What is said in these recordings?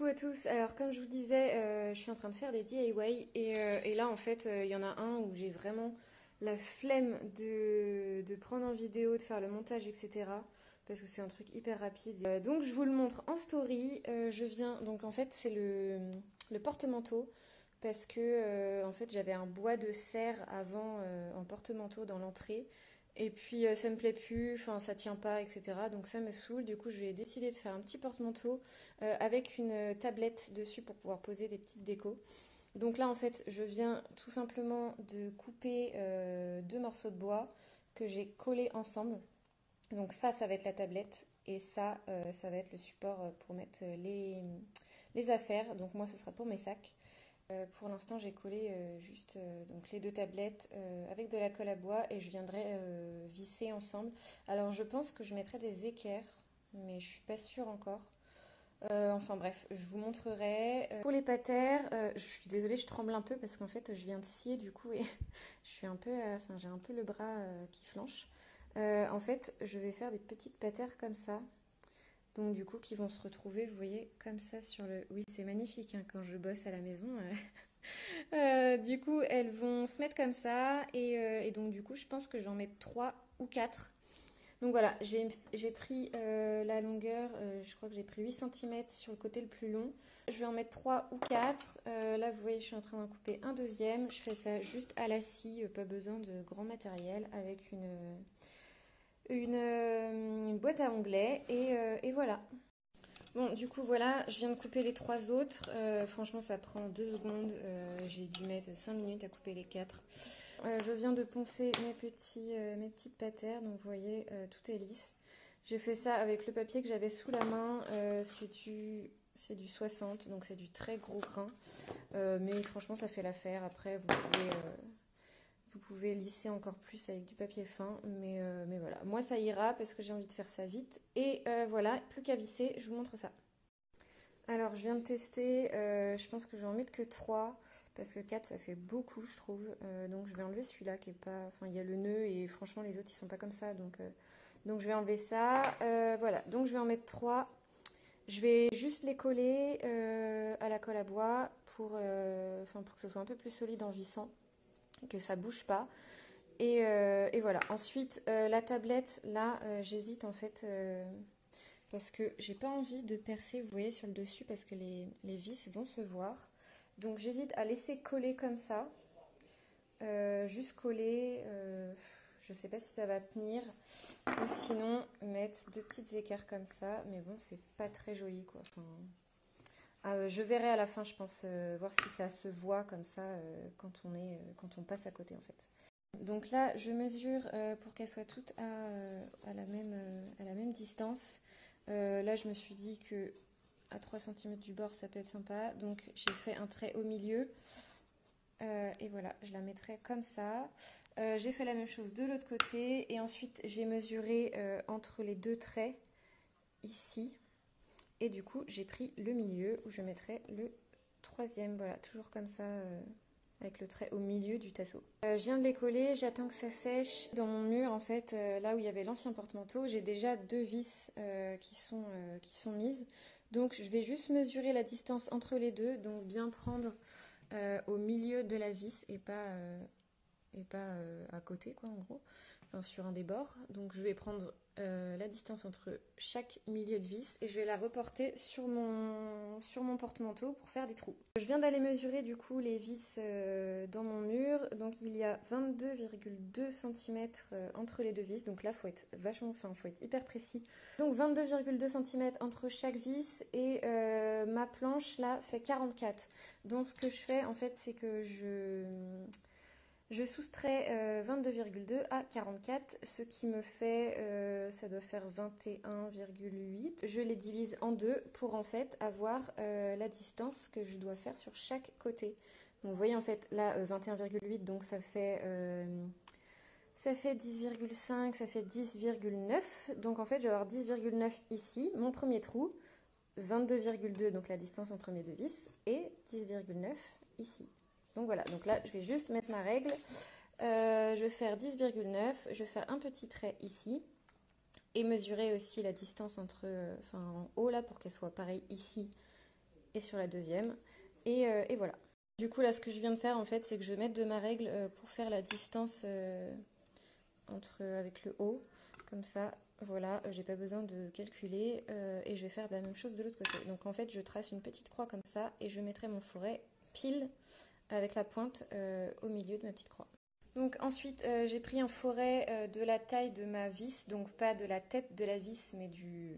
Coucou à tous, alors comme je vous disais, je suis en train de faire des DIY et là en fait il y en a un où j'ai vraiment la flemme de prendre en vidéo, de faire le montage etc. Parce que c'est un truc hyper rapide. Donc je vous le montre en story, je viens, donc en fait c'est le porte-manteau parce que en fait j'avais un bois de serre avant en porte-manteau dans l'entrée. Et puis ça me plaît plus, enfin ça tient pas, etc. Donc ça me saoule. Du coup, j'ai décidé de faire un petit porte-manteau avec une tablette dessus pour pouvoir poser des petites décos. Donc là, en fait, je viens tout simplement de couper deux morceaux de bois que j'ai collés ensemble. Donc ça va être la tablette. Et ça va être le support pour mettre les affaires. Donc moi, ce sera pour mes sacs. Pour l'instant, j'ai collé juste donc les deux tablettes avec de la colle à bois et je viendrai visser ensemble. Alors, je pense que je mettrai des équerres, mais je suis pas sûre encore. Enfin bref, je vous montrerai. Pour les patères, je suis désolée, je tremble un peu parce qu'en fait, je viens de scier du coup et je suis un peu, enfin, j'ai un peu le bras qui flanche. En fait, je vais faire des petites patères comme ça. Donc du coup, qui vont se retrouver, vous voyez, comme ça sur le... Oui, c'est magnifique hein, quand je bosse à la maison. Du coup, elles vont se mettre comme ça. Et donc du coup, je pense que j'en mets 3 ou 4. Donc voilà, j'ai pris la longueur, je crois que j'ai pris 8 cm sur le côté le plus long. Je vais en mettre 3 ou 4. Là, vous voyez, je suis en train d'en couper un deuxième. Je fais ça juste à la scie, pas besoin de grand matériel, avec une boîte à onglets. Et voilà. Bon, du coup, voilà, je viens de couper les 3 autres. Franchement, ça prend 2 secondes. J'ai dû mettre 5 minutes à couper les 4. Je viens de poncer mes petites patères. Donc, vous voyez, tout est lisse. J'ai fait ça avec le papier que j'avais sous la main. C'est du 60, donc c'est du très gros grain. Mais franchement, ça fait l'affaire. Après, vous pouvez lisser encore plus avec du papier fin, mais voilà. Moi, ça ira parce que j'ai envie de faire ça vite. Et voilà, plus qu'à visser, je vous montre ça. Alors, je viens de tester. Je pense que je vais en mettre que 3 parce que 4 ça fait beaucoup, je trouve. Donc, je vais enlever celui-là qui est pas. Enfin, il y a le nœud et franchement, les autres ils sont pas comme ça. Donc je vais enlever ça. Voilà, donc je vais en mettre 3. Je vais juste les coller à la colle à bois pour que ce soit un peu plus solide en vissant et que ça bouge pas. Et voilà. Ensuite, la tablette, là, j'hésite en fait parce que j'ai pas envie de percer, vous voyez, sur le dessus parce que les vis vont se voir. Donc j'hésite à laisser coller comme ça. Juste coller. Je sais pas si ça va tenir. Ou sinon, mettre deux petites équerres comme ça. Mais bon, c'est pas très joli quoi. Enfin, je verrai à la fin, je pense, voir si ça se voit comme ça quand on passe à côté en fait. Donc là, je mesure pour qu'elles soient toutes à la même distance. Là, je me suis dit que à 3 cm du bord, ça peut être sympa. Donc, j'ai fait un trait au milieu. Et voilà, je la mettrai comme ça. J'ai fait la même chose de l'autre côté. Et ensuite, j'ai mesuré entre les deux traits, ici. Et du coup, j'ai pris le milieu où je mettrai le troisième. Voilà, toujours comme ça, avec le trait au milieu du tasseau. Je viens de les coller, j'attends que ça sèche. Dans mon mur, en fait, là où il y avait l'ancien porte-manteau, j'ai déjà 2 vis qui sont mises. Donc, je vais juste mesurer la distance entre les deux. Donc, bien prendre au milieu de la vis et pas à côté, quoi, en gros. Enfin, sur un des bords. Donc, je vais prendre la distance entre chaque milieu de vis et je vais la reporter sur mon porte-manteau pour faire des trous. Je viens d'aller mesurer du coup les vis dans mon mur. Donc, il y a 22,2 cm entre les deux vis. Donc là, faut être faut être hyper précis. Donc 22,2 cm entre chaque vis et ma planche là fait 44. Donc ce que je fais en fait, c'est que je soustrais 22,2 à 44, ce qui me fait, ça doit faire 21,8. Je les divise en deux pour en fait avoir la distance que je dois faire sur chaque côté. Donc vous voyez en fait là 21,8, donc ça fait 10,5, ça fait 10,9. Donc en fait je vais avoir 10,9 ici, mon premier trou, 22,2 donc la distance entre mes deux vis et 10,9 ici. Donc voilà, donc là je vais juste mettre ma règle. Je vais faire 10,9, je vais faire un petit trait ici et mesurer aussi la distance en haut là pour qu'elle soit pareille ici et sur la deuxième. Et voilà. Du coup, là, ce que je viens de faire, en fait, c'est que je vais mettre de ma règle pour faire la distance avec le haut. Comme ça, voilà, j'ai pas besoin de calculer. Et je vais faire la même chose de l'autre côté. Donc, en fait, je trace une petite croix comme ça et je mettrai mon fourret pile avec la pointe au milieu de ma petite croix. Donc ensuite, j'ai pris un fourret de la taille de ma vis, donc pas de la tête de la vis, mais du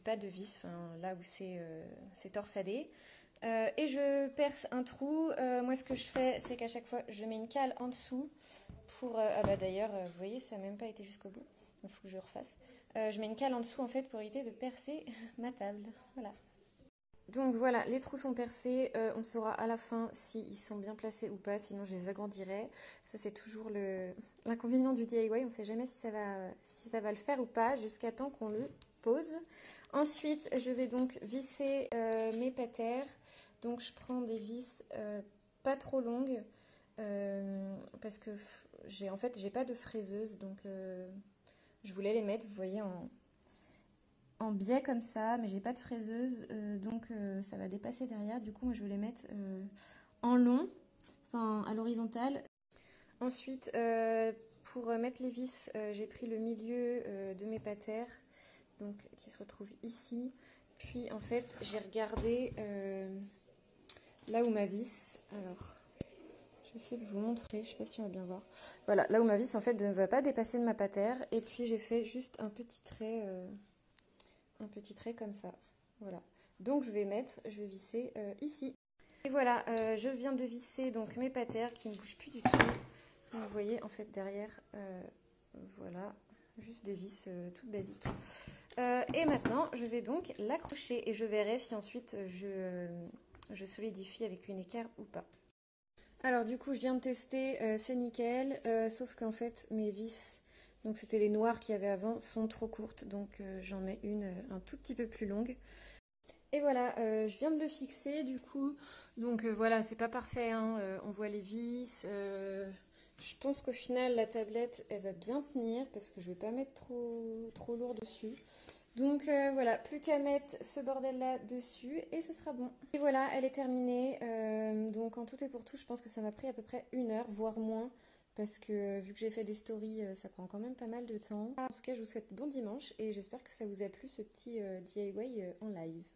pas de vis, enfin là où c'est torsadé. Et je perce un trou. Moi, ce que je fais, c'est qu'à chaque fois, je mets une cale en dessous pour... ah bah d'ailleurs, vous voyez, ça n'a même pas été jusqu'au bout. Il faut que je refasse. Je mets une cale en dessous, en fait, pour éviter de percer ma table. Voilà. Donc voilà, les trous sont percés. On saura à la fin s'ils sont bien placés ou pas, sinon je les agrandirai. Ça, c'est toujours l'inconvénient du DIY. On ne sait jamais si ça va le faire ou pas jusqu'à temps qu'on le pose. Ensuite, je vais donc visser mes patères. Donc je prends des vis pas trop longues parce que en fait, j'ai pas de fraiseuse. Donc je voulais les mettre, vous voyez, en biais comme ça, mais j'ai pas de fraiseuse, donc ça va dépasser derrière. Du coup, moi, je vais les mettre en long, enfin à l'horizontale. Ensuite, pour mettre les vis, j'ai pris le milieu de mes patères, donc qui se retrouve ici. Puis en fait, j'ai regardé là où ma vis. Alors, je vais essayer de vous montrer. Je sais pas si on va bien voir. Voilà, là où ma vis en fait ne va pas dépasser de ma patère. Et puis j'ai fait juste un petit trait. Un petit trait comme ça, voilà. Donc je vais visser ici. Et voilà, je viens de visser donc mes patères qui ne bougent plus du tout. Donc, vous voyez en fait derrière, voilà, juste des vis toutes basiques. Et maintenant, je vais donc l'accrocher et je verrai si ensuite je solidifie avec une équerre ou pas. Alors du coup, je viens de tester, c'est nickel, sauf qu'en fait mes vis, donc c'était les noires qu'il y avait avant, sont trop courtes, donc j'en mets une un tout petit peu plus longue. Et voilà, je viens de le fixer du coup, donc voilà, c'est pas parfait, hein, on voit les vis. Je pense qu'au final la tablette elle va bien tenir parce que je vais pas mettre trop lourd dessus. Donc voilà, plus qu'à mettre ce bordel là dessus et ce sera bon. Et voilà, elle est terminée. Donc en tout et pour tout, je pense que ça m'a pris à peu près 1 heure, voire moins. Parce que vu que j'ai fait des stories, ça prend quand même pas mal de temps. En tout cas, je vous souhaite bon dimanche et j'espère que ça vous a plu ce petit DIY en live.